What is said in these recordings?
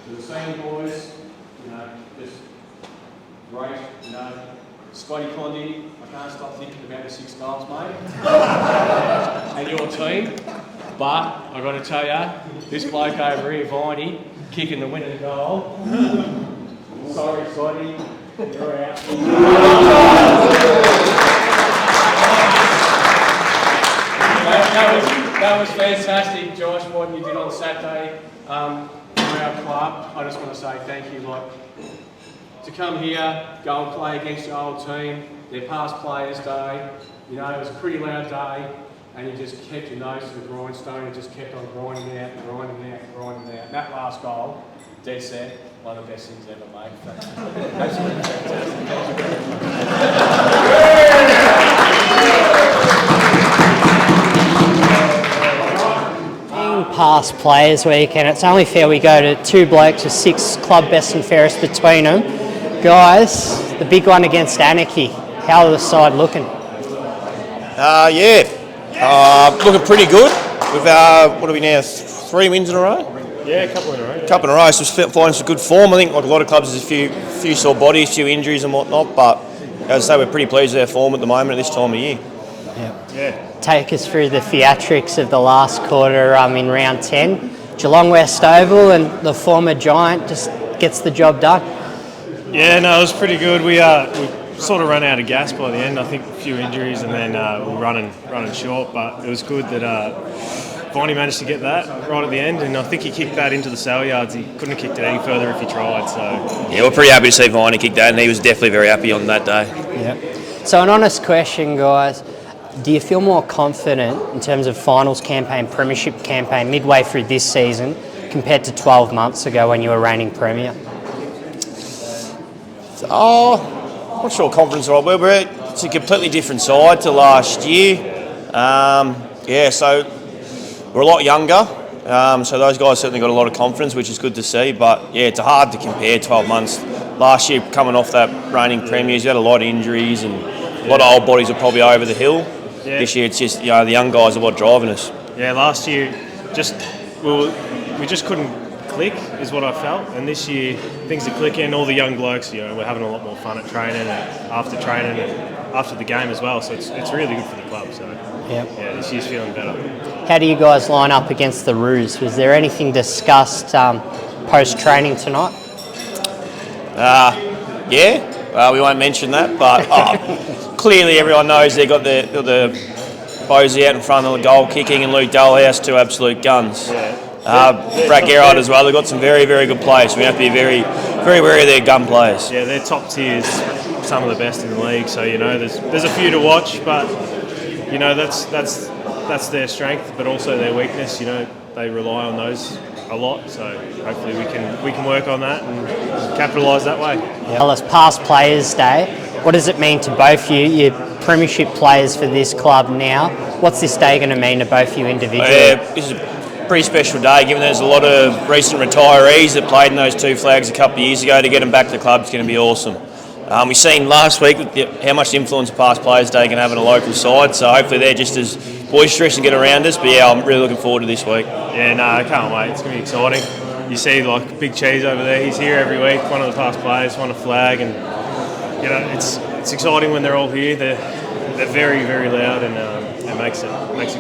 To the senior boys, just great, Scotty Condy, I can't stop thinking about the 6 goals, mate. And your team. But I've got to tell you, this bloke over here, Viney, kicking the winning goal. Sorry, Scotty, you're out. That was fantastic, Josh, what you did on Saturday for our club. I just want to say thank you. To come here, go and play against your old team, their past players' day. It was a pretty loud day, and you just kept your nose to the grindstone and just kept on grinding out. And that last goal, dead set, one of the best things ever made. Absolutely Past Players Week, and it's only fair we go to 2 blokes with 6 club best and fairest between them. Guys, the big one against Anarchy. How are the side looking? Looking pretty good. We've what are we now? 3 wins in a row. Yeah, a couple in a row. A couple in a row. So we're finding some good form. I think, like a lot of clubs, there's a few sore bodies, a few injuries and whatnot. But as I say, we're pretty pleased with our form at the moment at this time of year. Yeah. Take us through the theatrics of the last quarter in round 10. Geelong West Oval, and the former Giant just gets the job done. Yeah, no, it was pretty good. We sort of ran out of gas by the end. I think a few injuries, and then we were running short. But it was good that Viney managed to get that right at the end, and I think he kicked that into the sale yards. He couldn't have kicked it any further if he tried. So yeah, we're pretty happy to see Viney kick that, and he was definitely very happy on that day. Yeah. So an honest question, guys. Do you feel more confident in terms of finals campaign, premiership campaign, midway through this season compared to 12 months ago when you were reigning premier? I'm not sure confidence is right. It's a completely different side to last year. So we're a lot younger. So those guys certainly got a lot of confidence, which is good to see. But yeah, it's hard to compare 12 months. Last year, coming off that reigning premiers, you had a lot of injuries and a lot of old bodies are probably over the hill. Yeah. This year, it's just the young guys are what driving us. Yeah, last year, we just couldn't click, is what I felt. And this year, things are clicking. All the young blokes, we're having a lot more fun at training and after the game as well. So it's really good for the club. So yeah, this year's feeling better. How do you guys line up against the Roos? Was there anything discussed post training tonight? We won't mention that, but clearly everyone knows they've got the Bosey out in front of the goal kicking and Luke Dalhouse, 2 absolute guns. Brad Gerard as well. They've got some very, very good players. So we have to be very, very wary of their gun players. Yeah, they're top tiers, some of the best in the league. So there's a few to watch, but that's their strength, but also their weakness. They rely on those a lot, so hopefully we can work on that and capitalise that way. Well, it's past Players' Day. What does it mean to both you? You're premiership players for this club now. What's this day going to mean to both you individually? This is a pretty special day, given there's a lot of recent retirees that played in those 2 flags a couple of years ago. To get them back to the club is going to be awesome. We've seen last week how much influence Past Players' Day can have on a local side, so hopefully they're just as boisterous and get around us. But yeah, I'm really looking forward to this week. Yeah, no, I can't wait. It's going to be exciting. You see, Big Cheese over there, he's here every week, one of the past players, won a flag, and it's exciting when they're all here. They're very, very loud, and it makes it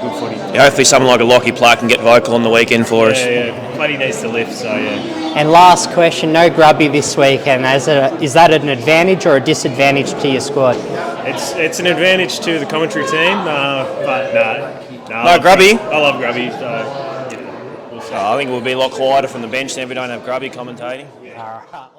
good footy. Yeah, hopefully someone like a Lockie Platt can get vocal on the weekend for us. Yeah, Bloody needs to lift, so yeah. And last question, no grubby this weekend. Is that an advantage or a disadvantage to your squad? It's an advantage to the commentary team, but no grubby. I love grubby, so we'll see. I think we'll be a lot quieter from the bench then if we don't have grubby commentating. All right.